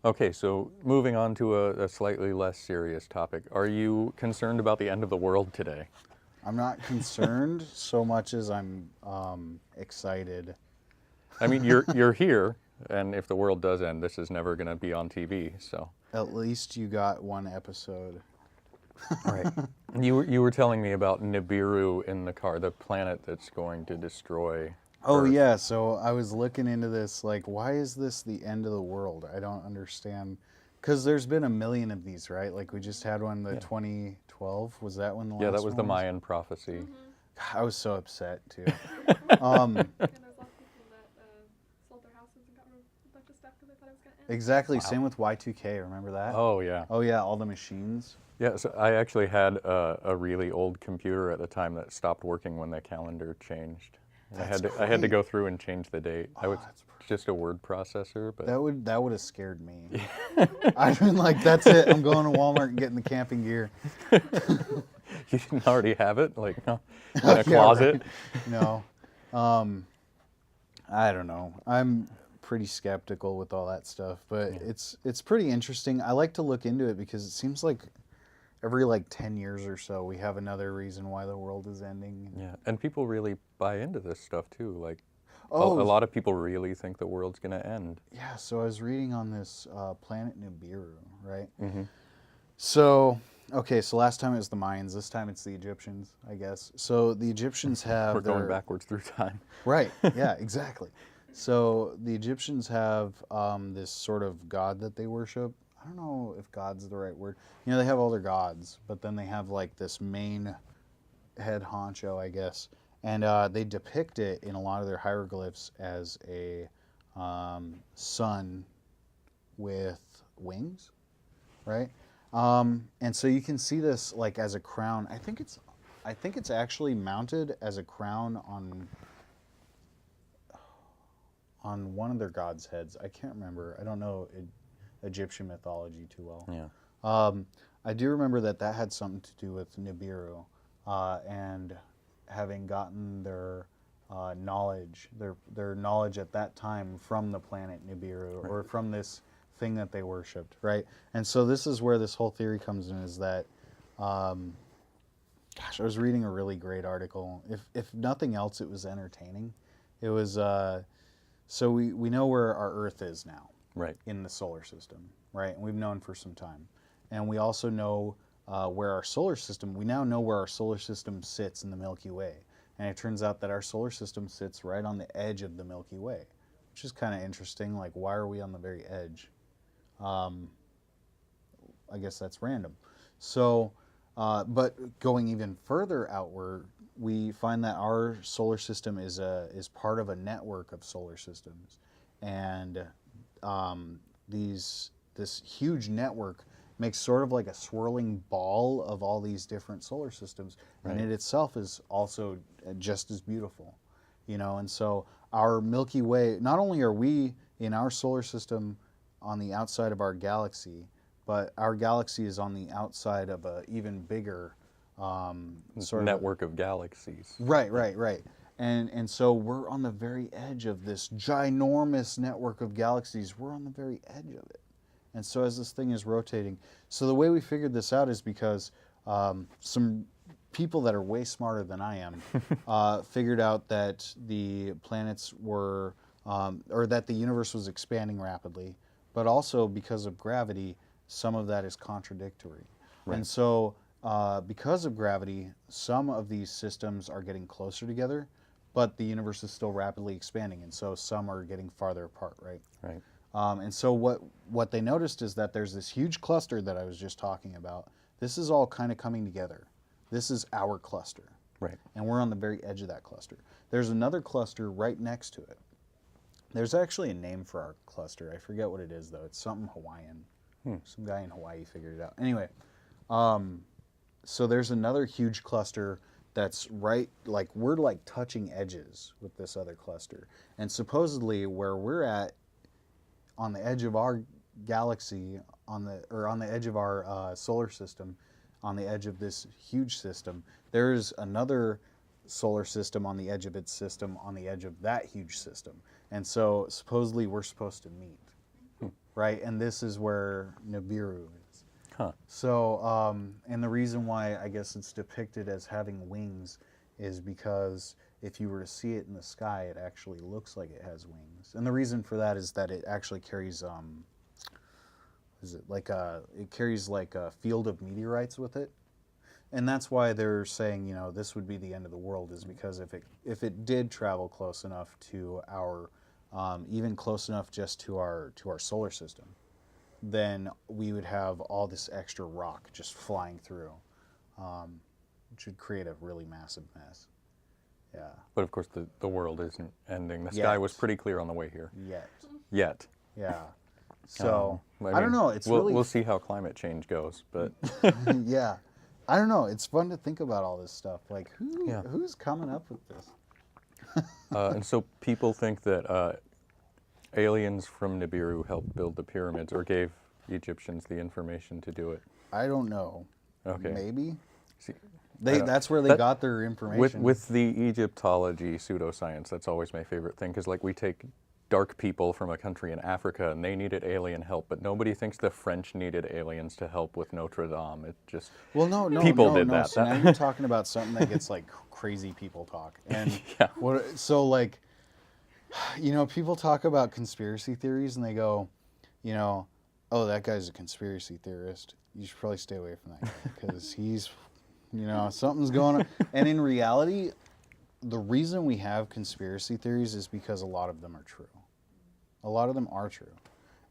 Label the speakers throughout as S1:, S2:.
S1: Okay, so moving on to a slightly less serious topic. Are you concerned about the end of the world today?
S2: I'm not concerned so much as I'm excited.
S1: I mean, you're here, and if the world does end, this is never going to be on TV. So,
S2: At least you got one episode.
S1: all right. You were telling me about Nibiru in the car, the planet that's going to destroy
S2: Oh
S1: Earth.
S2: yeah, so I was looking into this, like, why is this the end of the world? I don't understand. Because there's been a million of these, right? Like, we just had one, the
S1: Yeah.
S2: 2012. Was that when the
S1: Yeah, that
S2: last
S1: was the
S2: one was?
S1: Mayan prophecy.
S2: I was so upset, too.
S3: And there's lots of people that sold their houses and got rid of a bunch of stuff because they thought it was going to end.
S2: Exactly,
S1: Wow.
S2: same with Y2K, remember that?
S1: Oh yeah.
S2: Oh yeah, all the machines.
S1: Yeah, so I actually had a really old computer at the time that stopped working when the calendar changed. And
S2: That's
S1: I had to
S2: great.
S1: go through and change the date. I
S2: Oh,
S1: was
S2: that's
S1: just a word processor, but
S2: That would have scared me. I'd been like, that's it. I'm going to Walmart and getting the camping gear.
S1: you didn't already have it, like no, in
S2: Yeah,
S1: a closet.
S2: right. No. I don't know. I'm pretty skeptical with all that stuff, but
S1: Yeah.
S2: it's pretty interesting. I like to look into it because it seems like every like 10 years or so we have another reason why the world is ending.
S1: Yeah, and people really buy into this stuff too. Like a
S2: Oh,
S1: lot of people really think the world's gonna end.
S2: yeah. So I was reading on this planet Nibiru, right?
S1: Hmm.
S2: So, okay, so last time it was the Mayans. This time it's the Egyptians, I guess. So the Egyptians have
S1: We're going
S2: their
S1: backwards through time.
S2: right. Yeah, exactly. So the Egyptians have this sort of god that they worship. I don't know if god's the right word. You know, they have all their gods, but then they have like this main head honcho, I guess, and they depict it in a lot of their hieroglyphs as a sun with wings, right? And so you can see this like as a crown. I think it's actually mounted as a crown on one of their gods' heads. I can't remember. I don't know Egyptian mythology too well.
S1: Yeah.
S2: I do remember that that had something to do with Nibiru and having gotten their knowledge, their knowledge at that time from the planet Nibiru or from this thing that they worshipped, right? And so this is where this whole theory comes in, is that, gosh, I was reading a really great article. If nothing else, it was entertaining. It was, so we know where our Earth is now
S1: Right.
S2: in the solar system, right? And we've known for some time. And we also know where our solar system, we now know where our solar system sits in the Milky Way. And it turns out that our solar system sits right on the edge of the Milky Way, which is kind of interesting. Like, why are we on the very edge? I guess that's random. So, but going even further outward, we find that our solar system is part of a network of solar systems, and this huge network makes sort of like a swirling ball of all these different solar systems, and
S1: Right.
S2: it itself is also just as beautiful, you know. And so our Milky Way, not only are we in our solar system on the outside of our galaxy, but our galaxy is on the outside of a even bigger sort of
S1: Network of galaxies.
S2: right. And so we're on the very edge of this ginormous network of galaxies. We're on the very edge of it. And so as this thing is rotating, so the way we figured this out is because some people that are way smarter than I am figured out that the planets were, or that the universe was expanding rapidly, but also because of gravity, some of that is contradictory.
S1: Right.
S2: And so because of gravity, some of these systems are getting closer together, but the universe is still rapidly expanding, and so some are getting farther apart, right?
S1: Right.
S2: And so what they noticed is that there's this huge cluster that I was just talking about. This is all kind of coming together. This is our cluster,
S1: Right.
S2: and we're on the very edge of that cluster. There's another cluster right next to it. There's actually a name for our cluster. I forget what it is, though. It's something Hawaiian. Some guy in Hawaii figured it out. Anyway, so there's another huge cluster that's right, like we're like touching edges with this other cluster. And supposedly where we're at on the edge of our galaxy, on the edge of our solar system, on the edge of this huge system, there's another solar system on the edge of its system, on the edge of that huge system. And so supposedly we're supposed to meet. right? And this is where Nibiru is.
S1: Huh.
S2: So, and the reason why I guess it's depicted as having wings is because if you were to see it in the sky, it actually looks like it has wings. And the reason for that is that it actually carries, it carries like a field of meteorites with it. And that's why they're saying, you know, this would be the end of the world, is because if it did travel close enough to our, even close enough just to our solar system, then we would have all this extra rock just flying through, which would create a really massive mess. Yeah.
S1: But of course, the world isn't ending. The sky was pretty clear on the way here. Yet.
S2: Yeah. So I don't
S1: mean,
S2: know. It's really
S1: we'll see how climate change goes, but
S2: yeah. I don't know. It's fun to think about all this stuff. Like
S1: Yeah.
S2: who's coming up with this?
S1: and so people think that aliens from Nibiru helped build the pyramids or gave Egyptians the information to do it.
S2: I don't know.
S1: Okay.
S2: Maybe
S1: See,
S2: that's where they got their information.
S1: with the Egyptology pseudoscience, that's always my favorite thing, because like we take dark people from a country in Africa and they needed alien help, but nobody thinks the French needed aliens to help with Notre Dame. It just
S2: no,
S1: people did that.
S2: So now you're talking about something that gets like crazy people talk, and
S1: Yeah.
S2: so like, you know, people talk about conspiracy theories and they go, you know, oh, that guy's a conspiracy theorist. You should probably stay away from that guy because he's, you know, something's going on. And in reality, the reason we have conspiracy theories is because a lot of them are true. A lot of them are true.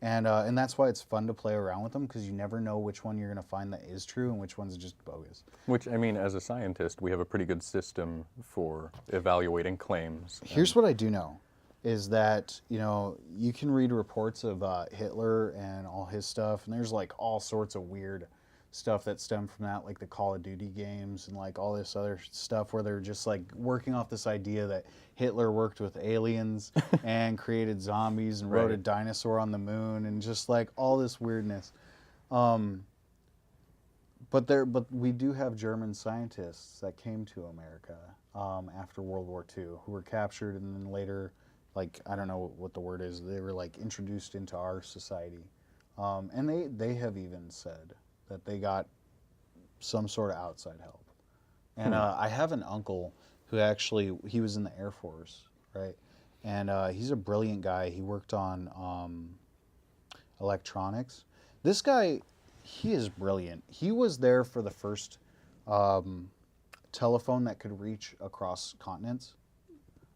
S2: And that's why it's fun to play around with them, because you never know which one you're going to find that is true and which one's just bogus.
S1: Which, I mean, as a scientist, we have a pretty good system for evaluating claims.
S2: Here's what I do know, is that, you know, you can read reports of Hitler and all his stuff, and there's like all sorts of weird stuff that stem from that, like the Call of Duty games and like all this other stuff where they're just like working off this idea that Hitler worked with aliens and created zombies and rode a dinosaur on the moon and just like all this weirdness. But we do have German scientists that came to America after World War II who were captured and then later, like, I don't know what the word is, they were like introduced into our society. And they have even said that they got some sort of outside help. And I have an uncle who actually, he was in the Air Force, right? And he's a brilliant guy. He worked on electronics. This guy, he is brilliant. He was there for the first telephone that could reach across continents,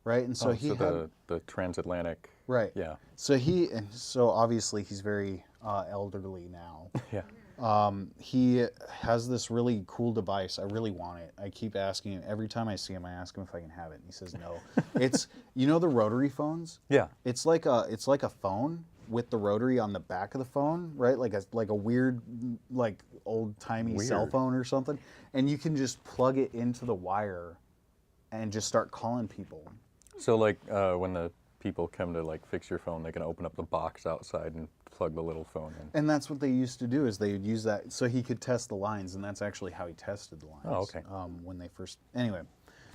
S2: right? And so
S1: the transatlantic.
S2: Right.
S1: Yeah.
S2: So obviously he's very elderly now.
S1: Yeah.
S2: He has this really cool device. I really want it. I keep asking him. Every time I see him, I ask him if I can have it. And he says no. It's, you know, the rotary phones?
S1: Yeah.
S2: It's like a phone with the rotary on the back of the phone, right? Like a weird, like old-timey cell phone or something. And you can just plug it into the wire and just start calling people.
S1: So like when the people come to like fix your phone, they can open up the box outside and plug the little phone in.
S2: And that's what they used to do, is they would use that so he could test the lines, and that's actually how he tested the lines.
S1: Oh, okay.
S2: When they first, anyway,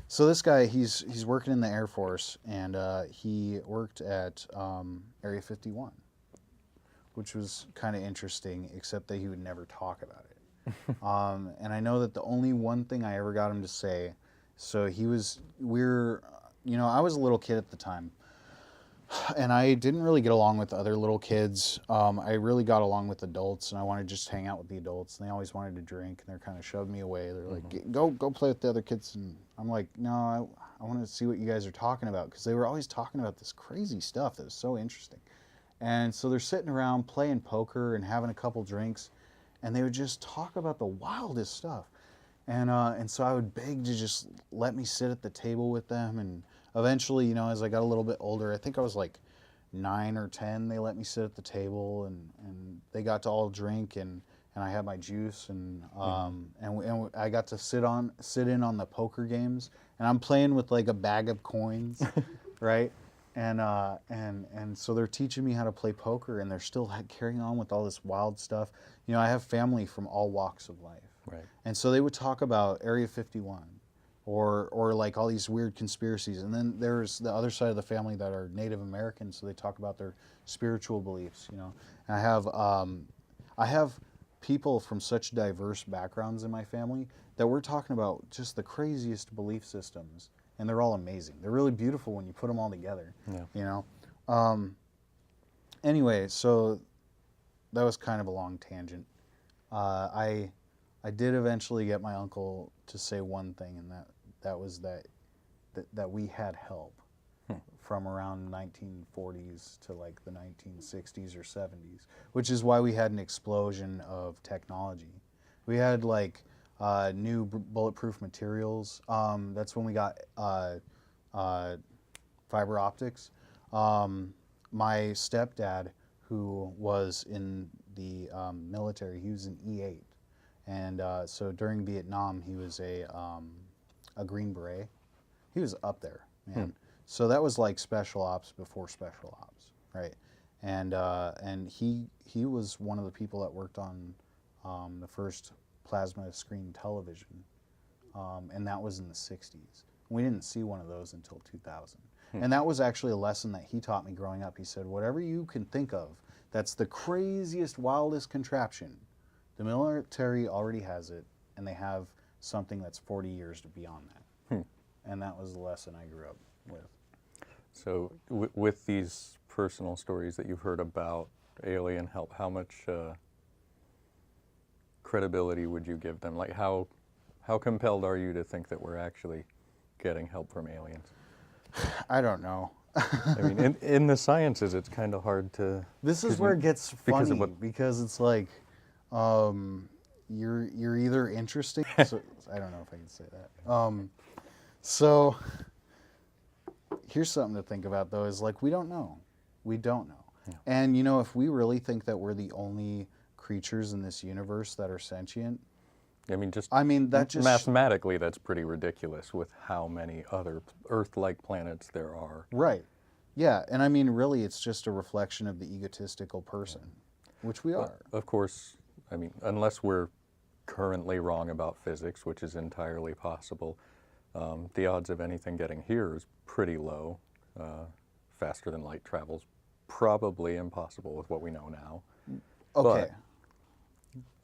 S2: so this guy, he's working in the Air Force, and he worked at Area 51, which was kind of interesting, except that he would never talk about it. And I know that the only one thing I ever got him to say, so I was a little kid at the time. And I didn't really get along with other little kids. I really got along with adults, and I wanted to just hang out with the adults. And they always wanted to drink, and they're kind of shoved me away. They're like, go play with the other kids. And I'm like, no, I want to see what you guys are talking about, because they were always talking about this crazy stuff that was so interesting. And so they're sitting around playing poker and having a couple drinks, and they would just talk about the wildest stuff. And so I would beg to just let me sit at the table with them. And eventually, you know, as I got a little bit older, I think I was like 9 or 10, they let me sit at the table, and they got to all drink, and I had my juice, and I got to sit in on the poker games, and I'm playing with like a bag of coins, right? And so they're teaching me how to play poker, and they're still carrying on with all this wild stuff. You know, I have family from all walks of life.
S1: Right.
S2: And so they would talk about Area 51 or like all these weird conspiracies. And then there's the other side of the family that are Native American, so they talk about their spiritual beliefs. You know, and I have people from such diverse backgrounds in my family that we're talking about just the craziest belief systems, and they're all amazing. They're really beautiful when you put them all together.
S1: Yeah.
S2: You know. Anyway, so that was kind of a long tangent. I did eventually get my uncle to say one thing, and that was that we had help from around 1940s to like the 1960s or 70s, which is why we had an explosion of technology. We had like new bulletproof materials. That's when we got fiber optics. My stepdad, who was in the military, he was an E8. And so during Vietnam, he was a Green Beret. He was up there, man. So that was like special ops before special ops, right? And he was one of the people that worked on the first plasma screen television, and that was in the 60s. We didn't see one of those until 2000. And that was actually a lesson that he taught me growing up. He said, whatever you can think of that's the craziest, wildest contraption, the military already has it, and they have something that's 40 years beyond that. And that was the lesson I grew up with.
S1: So with these personal stories that you've heard about alien help, how much credibility would you give them? Like how compelled are you to think that we're actually getting help from aliens?
S2: I don't know.
S1: I mean, in the sciences, it's kind of hard to...
S2: This is where it gets funny,
S1: what,
S2: because it's like, you're either interesting... So, I don't know if I can say that. So, here's something to think about, though, is like, we don't know. We don't know. Yeah. And, you know, if we really think that we're the only creatures in this universe that are sentient... that just
S1: mathematically, that's pretty ridiculous with how many other Earth-like planets there are.
S2: Right. Yeah, and I mean, really, it's just a reflection of the egotistical person, which we are.
S1: Of course, I mean, unless we're currently wrong about physics, which is entirely possible, the odds of anything getting here is pretty low. Faster than light travel's probably impossible with what we know now.
S2: Okay.
S1: But,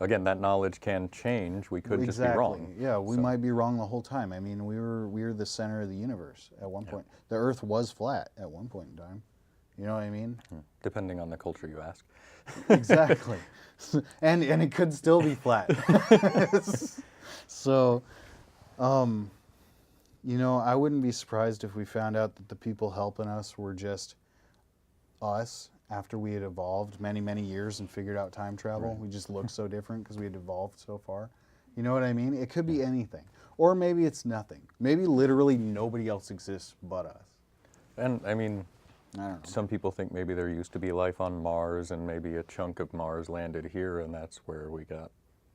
S1: again, that knowledge can change. We could just be wrong.
S2: Yeah, we might be wrong the whole time. I mean, we were the center of the universe at one point. The Earth was flat at one point in time. You know what I mean?
S1: Depending on the culture you ask.
S2: Exactly. And it could still be flat. So, you know, I wouldn't be surprised if we found out that the people helping us were just us. After we had evolved many, many years and figured out time travel,
S1: Right.
S2: we just looked so different because we had evolved so far. You know what I mean? It could be anything. Or maybe it's nothing. Maybe literally nobody else exists but us.
S1: And, I mean,
S2: I don't know.
S1: some people think maybe there used to be life on Mars and maybe a chunk of Mars landed here and that's where we got...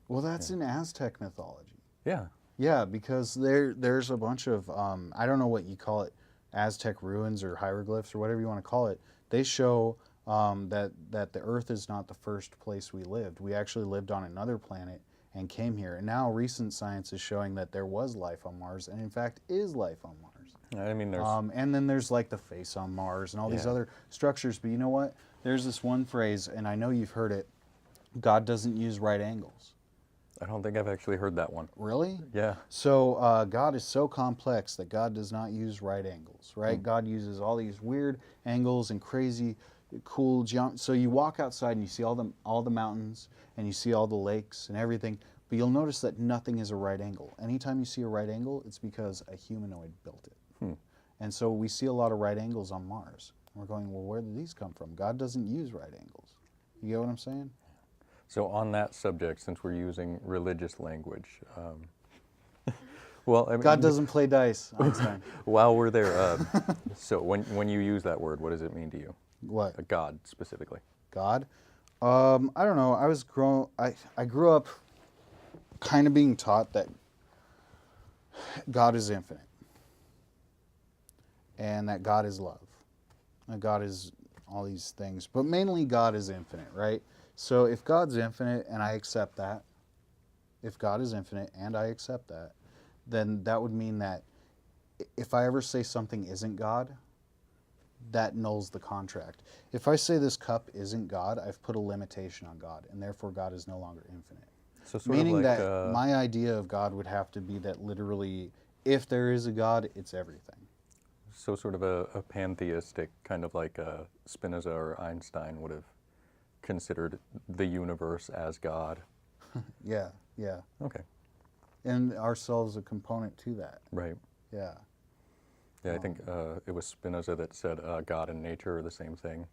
S2: Well, that's in Aztec mythology.
S1: Yeah.
S2: Yeah, because there's a bunch of, I don't know what you call it, Aztec ruins or hieroglyphs or whatever you want to call it. They show... that the Earth is not the first place we lived. We actually lived on another planet and came here. And now recent science is showing that there was life on Mars, and in fact is life on Mars.
S1: I mean, there's...
S2: and then there's like the face on Mars and all these other structures. But you know what? There's this one phrase, and I know you've heard it, God doesn't use right angles.
S1: I don't think I've actually heard that one.
S2: Really?
S1: Yeah.
S2: So God is so complex that God does not use right angles, right? God uses all these weird angles and crazy... cool jump. So you walk outside and you see all the mountains and you see all the lakes and everything, but you'll notice that nothing is a right angle. Anytime you see a right angle, it's because a humanoid built it. And so we see a lot of right angles on Mars. And we're going, well, where did these come from? God doesn't use right angles. You get what I'm saying?
S1: So on that subject, since we're using religious language, well, I mean,
S2: God doesn't play dice, Einstein.
S1: While we're there, so when you use that word, what does it mean to you?
S2: What?
S1: A God, specifically.
S2: God? I don't know. I grew up kind of being taught that God is infinite. And that God is love. That God is all these things. But mainly God is infinite, right? So if God's infinite and I accept that, if God is infinite and I accept that, then that would mean that if I ever say something isn't God, that nulls the contract. If I say this cup isn't God, I've put a limitation on God, and therefore God is no longer infinite.
S1: So sort
S2: Meaning
S1: of like
S2: that my idea of God would have to be that literally, if there is a God, it's everything.
S1: so sort of a pantheistic kind of like Spinoza or Einstein would have considered the universe as God.
S2: Yeah, yeah.
S1: Okay.
S2: And ourselves a component to that.
S1: Right.
S2: Yeah.
S1: Yeah, I think it was Spinoza that said God and nature are the same thing.